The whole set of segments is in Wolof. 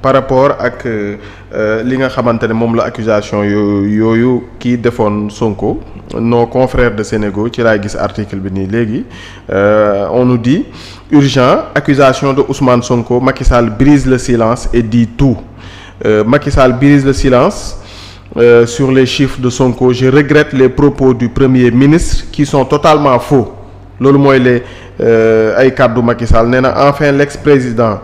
par rapport ak li nga xamante ne moom la accusation yooyu kii defoon Sonko nos confrères de Sénégal ci laay gis article bi nii léegi on nous dit urgent accusation de Ousmane Sonko, Macky Sall brise le silence et dit tout. Macky Sall brise le silence sur les chiffres de Sonko. Je regrette les propos du Premier ministre qui sont totalement faux. loolu mooy les ay kàddu Macky Sall nee na enfin l'ex-président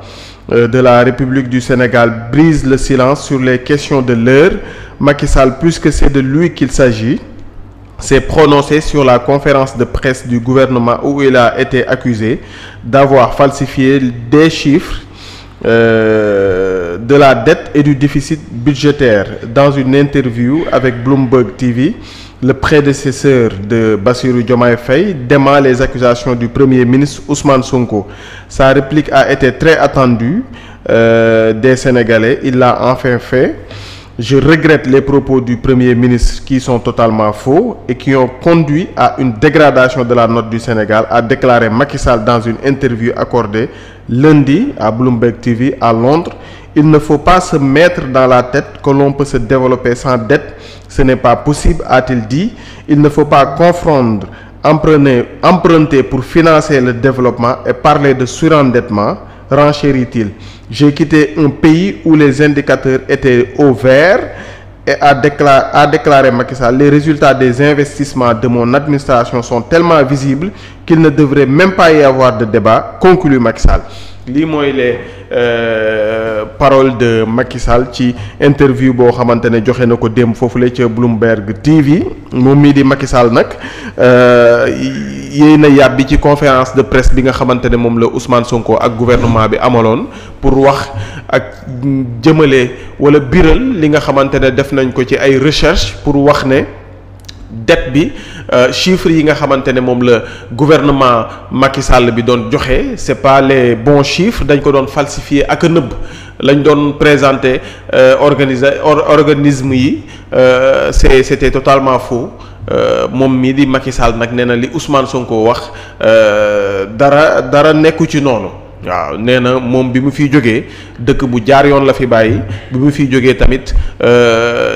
de la République du Sénégal brise le silence sur les questions de l'heure. Macky Sall, puisque c'est de lui qu'il s'agit, s'est prononcé sur la conférence de presse du gouvernement où il a été accusé d'avoir falsifié des chiffres de la dette et du déficit budgétaire. Dans une interview avec Bloomberg TV, le prédécesseur de Bassirou Diomaye Faye dément les accusations du Premier ministre Ousmane Sonko. Sa réplique a été très attendue des Sénégalais. Il l'a enfin fait. Je regrette les propos du Premier ministre qui sont totalement faux et qui ont conduit à une dégradation de la note du Sénégal, a déclaré Macky Sall dans une interview accordée lundi à Bloomberg TV à Londres. Il ne faut pas se mettre dans la tête que l'on peut se développer sans dette. Ce n'est pas possible, a-t-il dit. Il ne faut pas confondre emprunter pour financer le développement et parler de surendettement, renchérit-il. J'ai quitté un pays où les indicateurs étaient au vert et a déclaré Macky Sall, les résultats des investissements de mon administration sont tellement visibles qu'il ne devrait même pas y avoir de débat, conclut Macky Sall. lii mooy les paroles de Macky Sall ci interview boo xamante ne joxe na ko démb foofule ca Bloomberg TV. moom mii di Macky Sall nag yéey na yàbbi ci conférence de presse bi nga xamante ne moom la Ousmane Sonko ak gouvernement bi amaloon pour wax ak jëmale wala biral li nga xamante ne def nañ ko ci ay recherche pour wax ne dette bi chiffres yi nga xamante ne moom la gouvernement Macky Sall bi doon joxe c'est pas les bons chiffres, dañ ko doon falsifier ak a nëbb lañ doon présenter organisme yi c'était totalement faux. moom mii di Macky Sall nag nee na li Ousmane Sonko wax dara nekku ci noonu. waaw nee na moom bi mu fiy jógee dëkk bu jaar yoon la fi bàyyi bi mu fiy jógee tamit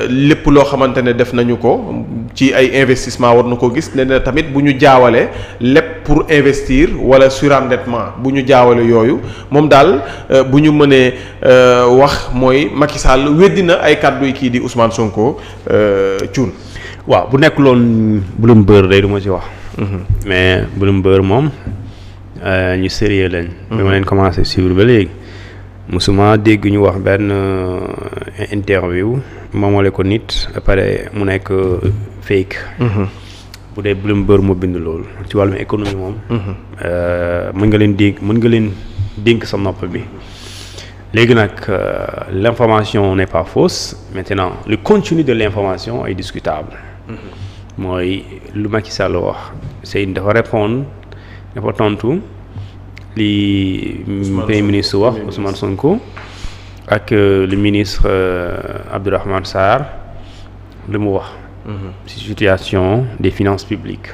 lépp loo xamante ne def nañu ko ci ay investissement war na ko gis nee na tamit bu ñu jaawale lépp pour investir wala surendettement bu ñu jaawale yooyu moom daal bu ñu mënee wax mooy Macky Sall weddi na ay kàddu yi kii di Ousmane Sonko cuun. waaw bu nekk loon Bloomberg day du ma ci wax. mais Bloomberg moom. ñu sérieux lañ. bi ma leen commencé suivre ba léegi musuma dégg ñu wax benn interview moomale ko nit ba pare mu nekk fake. bu dee Bloomberg moo bind loolu ci wàllum économie moom. mën nga leen dénk sa nopp bi. léegi nag l'information n'est pas fausse maintenant le contenu de l'information est discutable. mooy lu Macky Sall wax c'est dafa répondre dafa tontu li premier ministre wax Ousmane Sonko ak le ministre Abdourahmane Sarr li mu wax ci situation des finances publiques.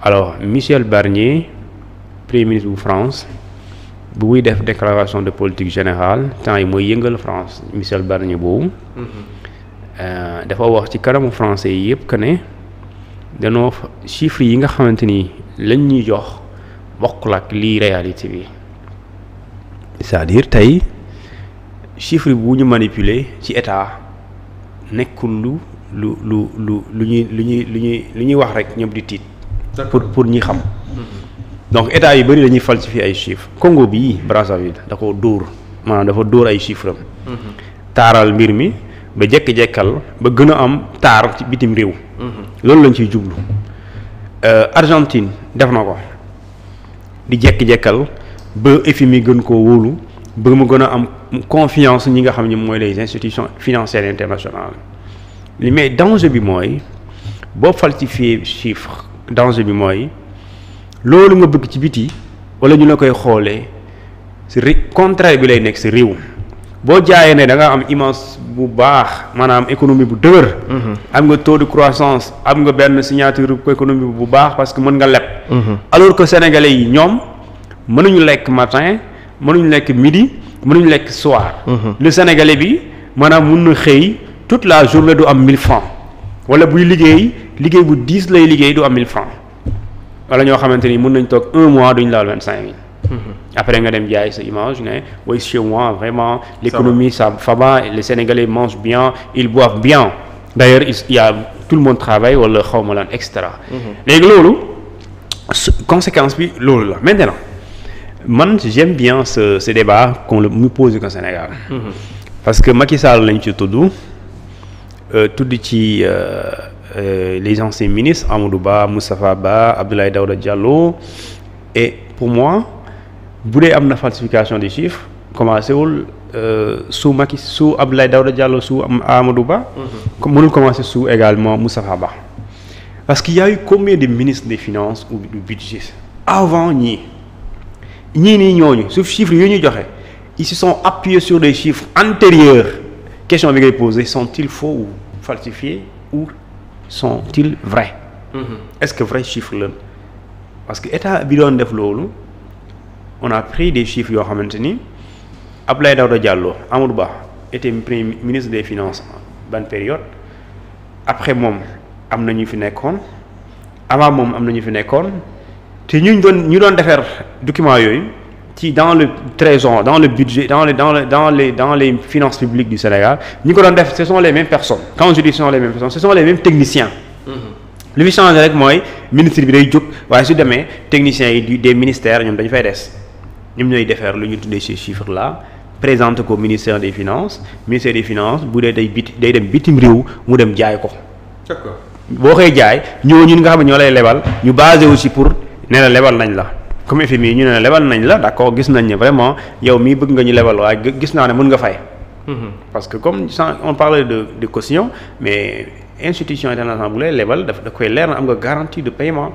alors Michel Barnier premier ministre bu France bu muy def déclaration de politique générale temps yi mooy yëngal France Michel Barnier boobu dafa wax ci kanamu français yi yëpp que ne danoo chiffres yi nga xamante ni lañ ñuy jox bokkul ak lii réalité bi c'est-à-dire tey chiffre bu ñu manipuler ci état nekkul lu ñuy wax rek ñëpp di tiit. pour ñi xam. donc état yu bëri dañuy falsifier ay chiffres. Congo bii Brazzaville da ko dóor maanaam dafa dóor ay chiffres am. taaral mbir mi ba jekk-jekkal ba gën a am taar ci bitim réew. loolu lañ ciy jublu. Argentine def na ko di jekk-jekkal ba FMI gën koo wóolu ba mu gën a am confiance ñi nga xam ne mooy les institutions financières internationales li mais danger bi mooy boo falsifier chiffre danger bi mooy loolu nga bëgg ci biti wala ñu la koy xoolee si contraire bi lay nekk si réew boo jaayee ne da nga am image bu baax maanaam économie bu dëgër. am nga taux de croissance am nga benn signature économie bu baax parce que mën nga leb. alors que sénégalais yi ñoom mënuñu lekk matin mënuñu lekk midi mënuñ lekk soir. le Sénégalais bi maanaam mun na xëy toute la journée du am 1000 francs wala buy liggéey bu 10 lay liggéey du am 1000 francs wala ñoo xamante ni mën nañ toog 1 mois duñ laal 25000. Après nga dem jaay sa image ne oui chez moi vraiment l'économie ça va les Sénégalais mangent bien ils boivent bien d'ailleurs il y a tout le monde travaille wala xaw ma lan et cetera. léegi loolu conséquence bi loolu la maintenant man j'aime bien ce débat qu'on mu pose au Sénégal. parce que Macky Sall lañ ci tudd ci les anciens ministres Amadou Ba Moustapha Ba Abdoulaye Daouda Diallo et pour moi bu dee am na falsification des chiffres commencé wul sous Abdoulaye Daouda Diallo sous Amadou Ba. mënul commencer sous également Moustapha Ba parce qu'il y a eu combien de ministres des finances ou du budget avant ñii nii ñooñu suuf chiffres yu ñu joxe ils se sont appuyés sur des chiffres antérieurs question bi ngay poser sont-ils faux ou falsifiés ou sont-ils vrais. Est-ce que vrai chiffre la parce que état bi doon def loolu on a pris des chiffres yoo xamante ni Abdoulaye Daouda Diallo Amadou Ba était premier ministre des finances ban période après moom am na ñu fi nekkoon avant moom am na ñu fi nekkoon te ñu doon defar documents yooyu ci dans le trésor dans le budget dans les finances publiques du Sénégal ñi ko doon def ce sont les mêmes personnes quand je dis ce sont les mêmes personnes ce sont les mêmes techniciens. li fi changé rek mooy ministre bi day jóg waaye su demee techniciens yi des ministères ñoom dañu fay des ñoom ñooy defar lu ñu tuddee ces chiffres là présente ko ministère des finances bu dee day dem bitim réew mu dem jaay ko. d'accord boo koy jaay ñun nga xam ne ñoo lay lebal ñu basé aussi pour ne la lebal nañ la comme FMI ñu ne la lebal nañ la d'accord gis nañ ne vraiment yow mii bëgg nga ñu lebal waaye gis naa ne mën nga fay. parce que comme on parlait de caution mais. institution internationale bu lay lebal da koy leer na am nga garantie de paiement.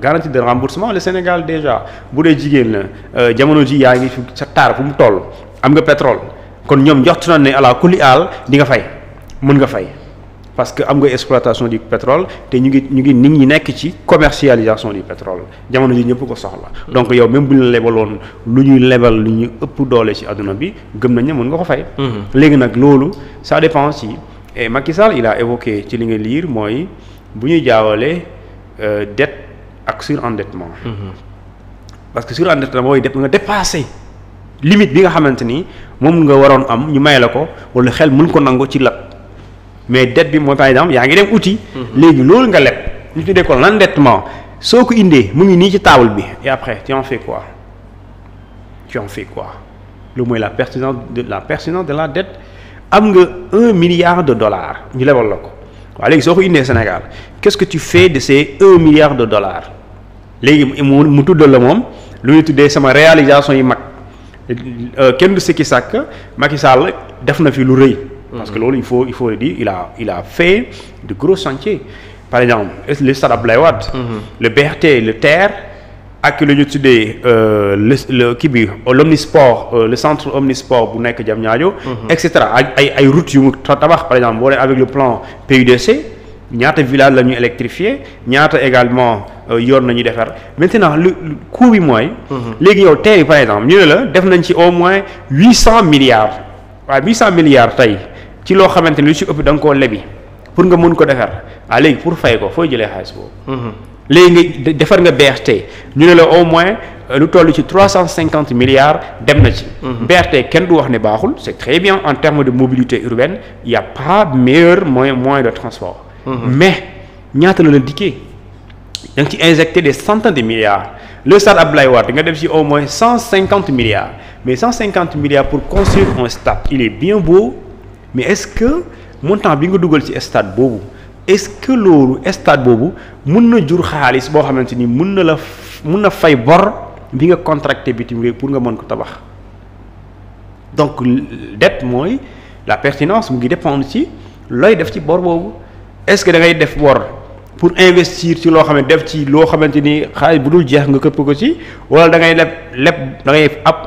Garantie de remboursement le Sénégal déjà bu dee jigéen la jamono ji yaa ngi fi sa taar fu mu toll am nga pétrole kon ñoom njort na ne ala kulli aal di nga fay mën nga fay parce que am nga exploitation du pétrole te ñu ngi nit ñi nekk ci commercialisation du pétrole jamono ji ñëpp ko soxla. donc yow même bu ñu la lebaloon lu ñuy lebal lu ñu ëpp doole ci àdduna bi gëm nañ ne mën nga ko fay. léegi nag loolu ça dépend ci. et Macky Sall il a évoqué ci li nga lire mooy bu ñuy jaawalee dette ak surendettement. parce que surendettement mooy nga dépassé limite bi nga xamante ni moom nga waroon am ñu may la ko wala xel mën ko nangu ci leb mais dette bi mooy par exemple yaa ngi dem outil. léegi loolu nga leb ñu tuddee ko l'endettement soo ko indee mu ngi nii ci table bi et après tu en fais quoi loolu mooy la pertinence de la dette. am nga $1 milliard ñu lebal la ko waaw léegi soo ko indee Sénégal qu'est-ce que tu fais de ces $1 milliard léegi mu tuddal la moom lu ñuy tuddee sama réalisation yi mag kenn du sikki sàkk Macky Sall def na fi lu rëy. parce que loolu il faut le dire il a fait de gros chantiers par exemple le stade Abdoulaye Wade. le BRT le TER. ak lu ñu tuddee le kii bi l'omnisport le centre omnisport bu nekk Diamniadio et cetera ay routes yu mu tabax par exemple boo dee avec le plan PUDC ñaata village la ñu électrifié ñaata également yoon nañu defar maintenant lu coût bi mooy. léegi yow tey par exemple ñu ne la def nañ ci au moins 800 milliards waaye 800 milliards tey ci loo xamante ni lu ci ëpp da nga koo lebi pour nga mën ko defar léegi pour fay ko fooy jëlee xaalis boobu. léegi nga defar nga BRT ñu ne la au moins lu toll ci 350 milliards dem na ci. BRT kenn du wax ne baaxul c'est très bien en termes de mobilité urbaine il y a pas meilleur moyen de transport. mais ñaata la dikkee da nga ci injecté des centaines de milliards le stade Abdoulaye Wade nga def ci au moins 150 milliards mais 150 milliards pour construire un stade il est bien beau mais est-ce que montant bi nga dugal ci stade boobu. est-ce que loolu stade boobu mun na jur xaalis boo xamante ni mun na fay bor bi nga contracté bitim réew pour nga mën ko tabax donc dette mooy la pertinence mu ngi dépendre ci looy def ci bor boobu est-ce que da ngay def bor pour investir ci loo xam ne def ci loo xamante ni xaalis bu dul jeex nga këpp ko ci wala da ngay da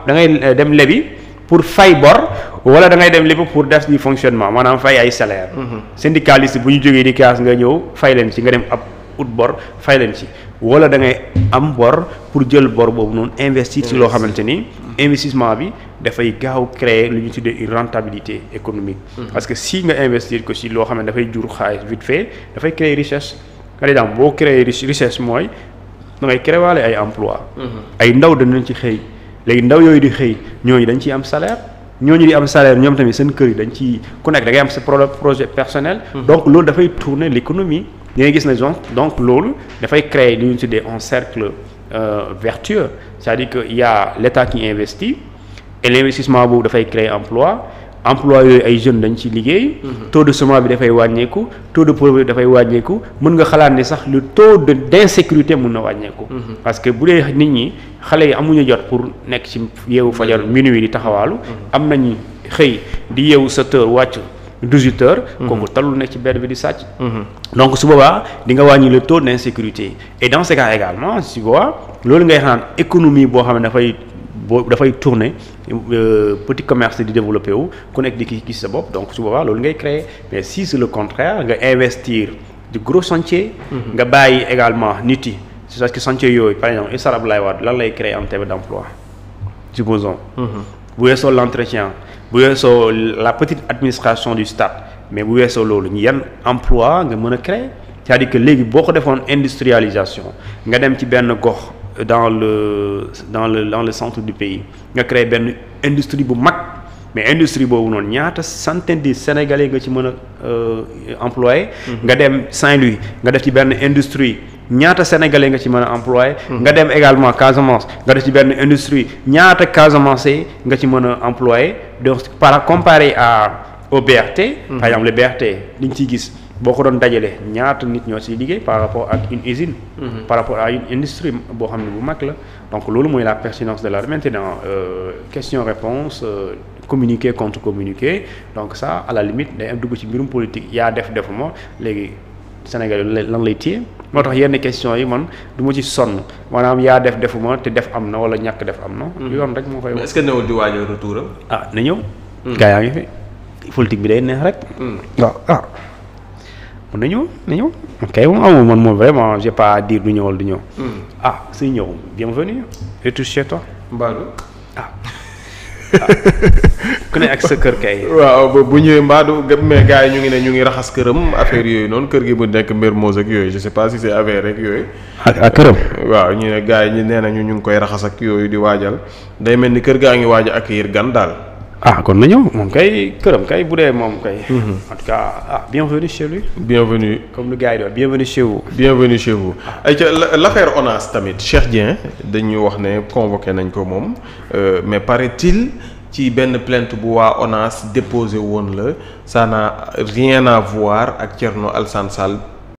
ngay dem lebi pour fay bor wala da ngay dem lépp pour def di fonctionnement maanaam fay ay salaire syndicaliste bu ñu jógee di kaas nga ñëw fay leen ci nga dem ab ut bor fay leen ci wala da ngay am bor pour jël bor boobu noonu investir ci loo xamante ni investissement bi dafay gaaw créer lu ñu tuddee une rentabilité économique. parce que si nga investir ko ci loo xam ne dafay jur xaalis vite fait dafay créer richesse. par exemple boo créer richesse mooy da ngay créer waale ay emploi ay ndaw danañ ci xëy léegi ndaw yooyu di xëy ñooñu dañ ciy am salaire ñooñu di am salaire ñoom tamit seen kër yi dañ ci ku nekk da ngay am sa projet personnel. donc loolu dafay tourner l'économie. da ngay gis ne donc loolu dafay créer lu ñu tuddee un cercle vertueux c'est-à-dire que y a l'État qui investit et l'investissement boobu dafay créer emploi yooyu ay jeunes dañ ci liggéey. taux de chômage bi dafay wàññeeku taux de pauvreté dafay wàññeeku mën nga xalaat ni sax le taux d'insécurité mën na wàññeeku. parce que bu dee nit ñi xale yi amuñu jot pour nekk ci yeewu fajar minuit di taxawaalu. am nañu xëy di yeewu 7 heures wàcc 18 heures. kooku talul nekk ci mbedd bi di sàcc. donc su boobaa di nga wàññi le taux d'insécurité et dans ce cas également su boobaa loolu ngay xanaan économie boo xam ne dafay tourner petit commerce di développé wu ku nekk di gis sa bopp donc su boobaa loolu ngay créer mais si c'est le contraire nga investir de gros chantier. nga bàyyi également nit yi c'est parce que chantier yooyu par exemple Issa Abdoulaye Wade lan lay créer en termes d'emploi supposons. bu weesoo l'entretien bu weesoo la petite administration du stade mais bu weesoo loolu yan emploi nga mën a créer c'est-à-dire que léegi boo ko defoon industrialisation nga dem ci benn gox. dans le centre du pays nga créer benn industrie bu mag mais industrie boobu noonu ñaata centaine de Sénégalais nga ci mën a employé. nga dem Saint-Louis nga def ci benn industrie ñaata Sénégalais nga ci mën a employé. nga dem également Casamance nga def ci benn industrie ñaata Casamance nga ci mën a employé donc comparé au BRT. par exemple le BRT li ñu ciy gis. boo ko doon dajale ñaata nit ñoo ciy liggéey par rapport ak une usine. par rapport à une industrie boo xam ne bu mag la donc loolu mooy la pertinence de la maintenant question-réponse communiquer contre communiquer donc ça à la limite day am dugg ci mbirum politique yaa defuma léegi Sénégal lan lay téye moo tax yenn questions yi man du ma ci sonn maanaam yaa defuma te def am na wala ñàkk def am na. yoon rek moo koy wax. est-ce que newul di waajal retour am. na ñëw. gaa yaa ngi fi politique bi day neex rek. waaw na ñëw ok moom vraiment j'ai pas à dire du ñëwal du ñëw. suy ñëw bienvenue retour chez toi. Mbadou. ku ne ak sa kër kay. waaw bu ñëwee Mbadou mais gars yi ñu ngi raxas këram affaire yooyu noonu kër gi bu nekk Mermoz ak yooyu je sais pas si c'est avéré rek yooyu. ak këram. waaw ñu ne gars yi ñu nee nañu ñu ngi koy raxas ak yooyu di waajal day mel ni kër gaa ngi waaj a accueillir gan daal. kon na ñëw moom kay këram kay bu dee moom kay. en tout cas bienvenue chez lui. bienvenue comme le gars yi doon bienvenue chez vous. bienvenue chez vous. ayca l'affaire ONAS tamit Cheikh Dieng dañu wax ne convoqué nañ ko moom mais paraît-il ci benn plainte bu waa ONAS déposé woon la ça n'a rien à voir ak Thierno Alassane Sall